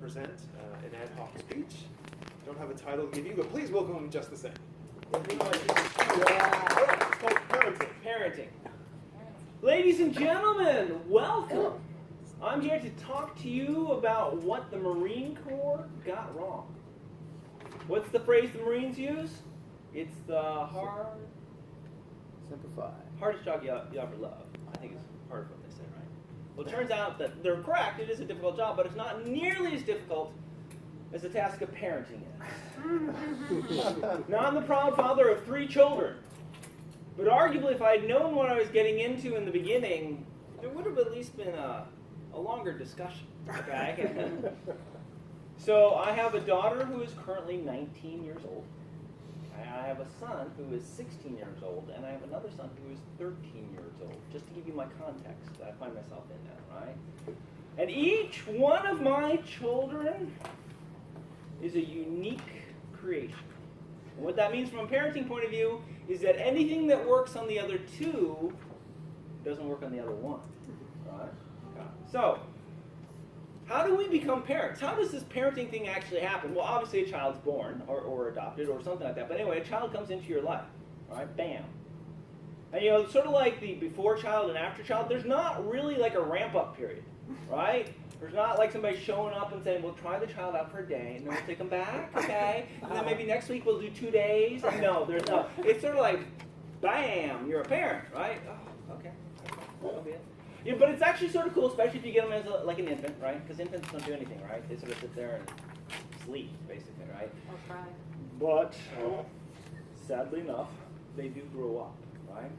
present an ad hoc speech. Don't have a title to give you, but please welcome him just the same. It's called parenting. Ladies and gentlemen, welcome. I'm here to talk to you about what the Marine Corps got wrong. What's the phrase the Marines use? It's the hardest job you ever love. I think it's part of what they say, right? Well, it turns out that they're correct. It is a difficult job, but it's not nearly as difficult as the task of parenting is. Now, I'm the proud father of 3 children. But arguably, if I had known what I was getting into in the beginning, there would have at least been a longer discussion. Okay? So I have a daughter who is currently 19 years old. I have a son who is 16 years old, and I have another son who is 13 years old, just to give you my context that I find myself in now, right? And each one of my children is a unique creation. And what that means from a parenting point of view is that anything that works on the other 2 doesn't work on the other 1, right? Okay. So, how do we become parents? How does this parenting thing actually happen? Well, obviously a child's born or adopted or something like that. But anyway, a child comes into your life, right? Bam. And sort of like the before child and after child, there's not really like a ramp-up period, right? There's not like somebody showing up and saying, we'll try the child out for a day, and then we'll take them back, okay? And then maybe next week we'll do 2 days. And no, there's no. It's sort of like, bam, you're a parent, right? Oh, okay. That'll be it. Yeah, but it's actually sort of cool, especially if you get them as like an infant, right? Because infants don't do anything, right? They sort of sit there and sleep, basically, right? Or cry. But, sadly enough, they do grow up, right?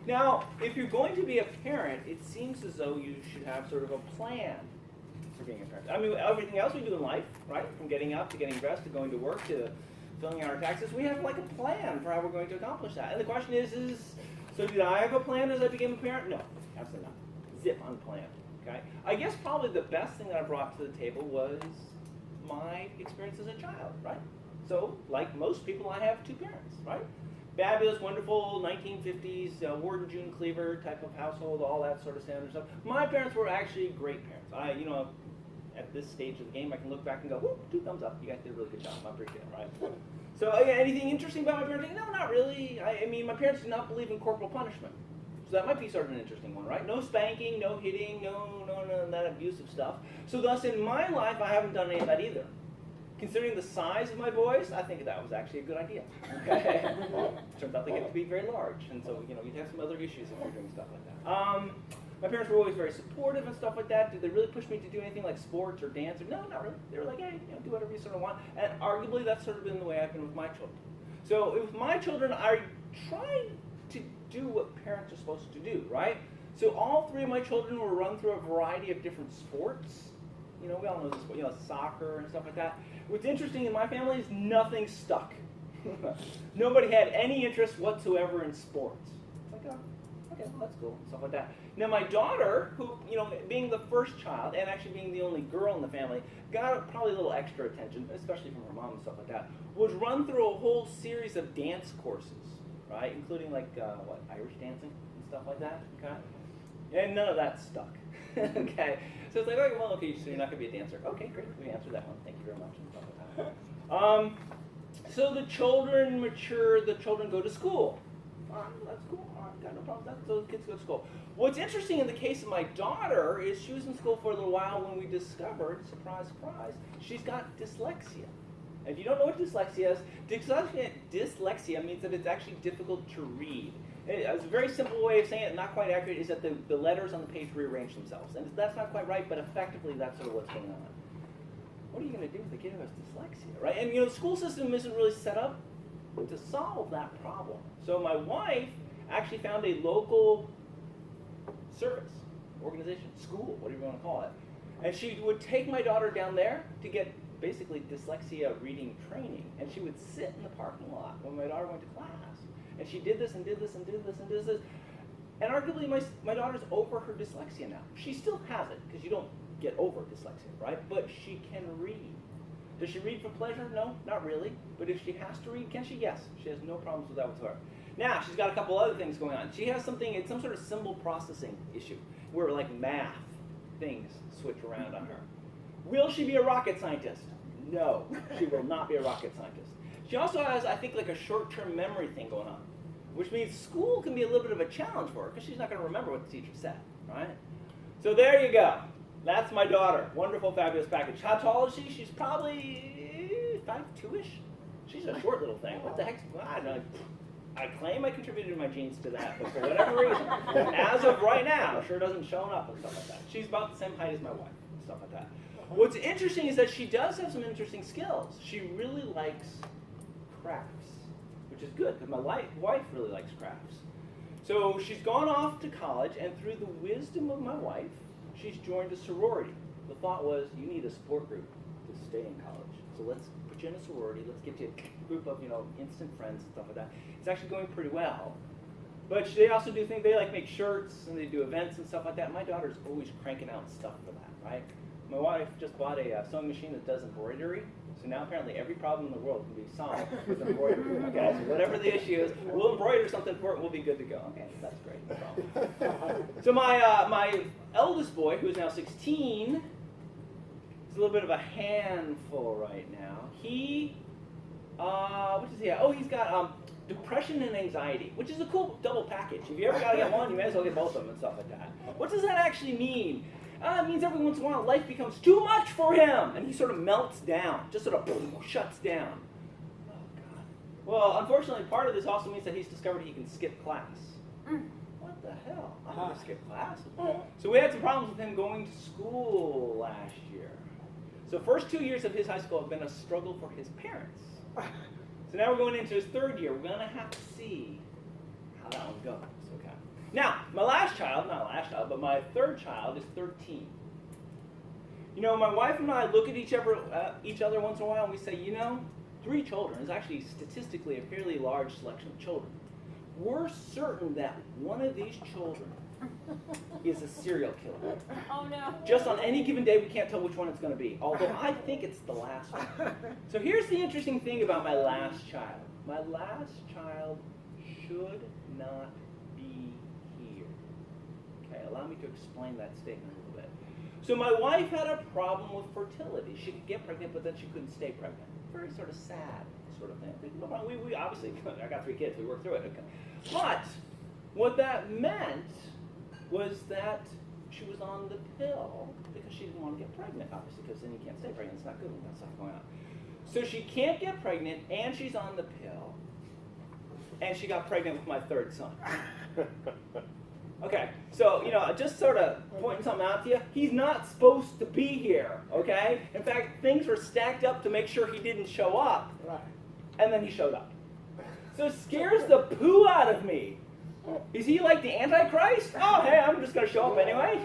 Now, if you're going to be a parent, it seems as though you should have sort of a plan for being a parent. I mean, everything else we do in life, right? From getting up to getting dressed to going to work to filling out our taxes, we have like a plan for how we're going to accomplish that. And the question is so did I have a plan as I became a parent? No, absolutely not. Zip unplanned. Okay. I guess probably the best thing that I brought to the table was my experience as a child, right? So, like most people, I have 2 parents, right? Fabulous, wonderful 1950s Ward and June Cleaver type of household, all that sort of standard stuff. My parents were actually great parents. At this stage of the game, I can look back and go, whoop, 2 thumbs up. You guys did a really good job. I appreciate it, right? So, anything interesting about my parenting? No, not really. I mean, my parents did not believe in corporal punishment. So that might be sort of an interesting one, right? No spanking, no hitting, no that abusive stuff. So thus, in my life, I haven't done any of that either. Considering the size of my boys, I think that was actually a good idea. Okay? Turns out they get to be very large, and so you have some other issues if you're doing stuff like that. My parents were always very supportive and stuff like that. Did they really push me to do anything like sports or dance? No, not really. They were like, hey, do whatever you sort of want. And arguably, that's sort of been the way I've been with my children. So with my children, I tried to do what parents are supposed to do, right? So all 3 of my children were run through a variety of different sports. We all know this, soccer and stuff like that. What's interesting in my family is nothing stuck. Nobody had any interest whatsoever in sports. It's like, oh, okay, well, that's cool, and stuff like that. Now my daughter, who, being the first child and actually being the only girl in the family, got probably a little extra attention, especially from her mom and stuff like that, was run through a whole series of dance courses. Right, including like Irish dancing and stuff like that. Okay, and none of that stuck. Okay, so it's like, okay, so you're not gonna be a dancer. Okay, great, we answered that one. Thank you very much. And stuff like that. So the children mature. The children go to school. That's cool. Got no problem with that. So the kids go to school. What's interesting in the case of my daughter is she was in school for a little while when we discovered, surprise, surprise, she's got dyslexia. If you don't know what dyslexia is, dyslexia means that it's actually difficult to read. It's a very simple way of saying it, not quite accurate, is that the letters on the page rearrange themselves. And that's not quite right, but effectively that's sort of what's going on. What are you going to do with a kid who has dyslexia, right? And the school system isn't really set up to solve that problem. So my wife actually found a local service, organization, school, whatever you want to call it. And she would take my daughter down there to get basically dyslexia reading training, and she would sit in the parking lot when my daughter went to class, and she did this and did this and did this and did this, and arguably my daughter's over her dyslexia now. She still has it, because you don't get over dyslexia, right? But she can read. Does she read for pleasure? No, not really. But if she has to read, can she? Yes. She has no problems with that whatsoever. Now, she's got a couple other things going on. She has it's some sort of symbol processing issue, where like math things switch around on her. Will she be a rocket scientist? No, she will not be a rocket scientist. She also has, I think, like a short-term memory thing going on, which means school can be a little bit of a challenge for her because she's not going to remember what the teacher said, right? So there you go. That's my daughter. Wonderful, fabulous package. How tall is she? She's probably 5'2"-ish. She's a short little thing. What the heck? I don't know. I claim I contributed my genes to that, but for whatever reason, as of right now, sure doesn't show up and stuff like that. She's about the same height as my wife, stuff like that. What's interesting is that she does have some interesting skills. She really likes crafts, which is good because my wife really likes crafts. So she's gone off to college, and through the wisdom of my wife, she's joined a sorority. The thought was, you need a support group to stay in college. So let's put you in a sorority. Let's get you a group of, instant friends and stuff like that. It's actually going pretty well. But they also do things, they like make shirts and they do events and stuff like that. My daughter's always cranking out stuff for that, right? My wife just bought a sewing machine that does embroidery. So now apparently every problem in the world can be solved with embroidery. Okay, so whatever the issue is, we'll embroider something for it and we'll be good to go. Okay, that's great, no problem. So my eldest boy, who is now 16, is a little bit of a handful right now. He, what does he have? Oh, he's got depression and anxiety, which is a cool double package. If you ever got to get one, you may as well get both of them and stuff like that. What does that actually mean? It means every once in a while life becomes too much for him, and he sort of melts down, just sort of shuts down. Oh, God. Well, unfortunately, part of this also means that he's discovered he can skip class. What the hell? I'm going to skip class. So we had some problems with him going to school last year. So first 2 years of his high school have been a struggle for his parents. So now we're going into his third year. We're going to have to see how that one goes. Okay. Now, my last child, not last child, but my third child is 13. My wife and I look at each other once in a while and we say, 3 children is actually statistically a fairly large selection of children. We're certain that one of these children is a serial killer. Oh, no. Just on any given day, we can't tell which one it's going to be, although I think it's the last one. So here's the interesting thing about my last child. My last child should not be here. Okay, allow me to explain that statement a little bit. So my wife had a problem with fertility. She could get pregnant, but then she couldn't stay pregnant. Very sort of sad sort of thing. We obviously, I got 3 kids, we worked through it. Okay. But what that meant was that she was on the pill because she didn't want to get pregnant, obviously, because then you can't stay pregnant. It's not good when that stuff going on. So she can't get pregnant, and she's on the pill, and she got pregnant with my third son. Okay, so, just sort of pointing something out to you, he's not supposed to be here, okay? In fact, things were stacked up to make sure he didn't show up, and then he showed up. So it scares the poo out of me. Is he like the Antichrist? Oh, hey, I'm just going to show up anyway?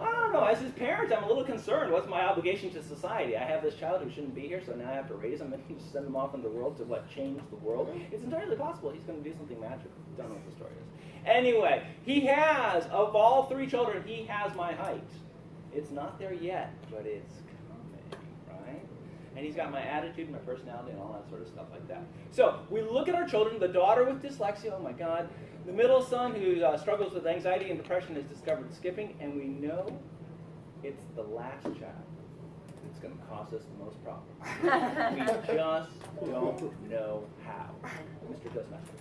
I don't know. As his parents, I'm a little concerned. What's my obligation to society? I have this child who shouldn't be here, so now I have to raise him and send him off in the world to, change the world? It's entirely possible he's going to do something magical. Don't know what the story is. Anyway, he has, of all 3 children, he has my height. It's not there yet, but it's coming, right? And he's got my attitude, my personality, and all that sort of stuff like that. So we look at our children. The daughter with dyslexia, oh my God. The middle son who struggles with anxiety and depression has discovered skipping, and we know it's the last child that's going to cause us the most problems. We just don't know how. Mr. Toastmaster.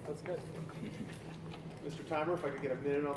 That's good. Mr. Timer, if I could get a minute on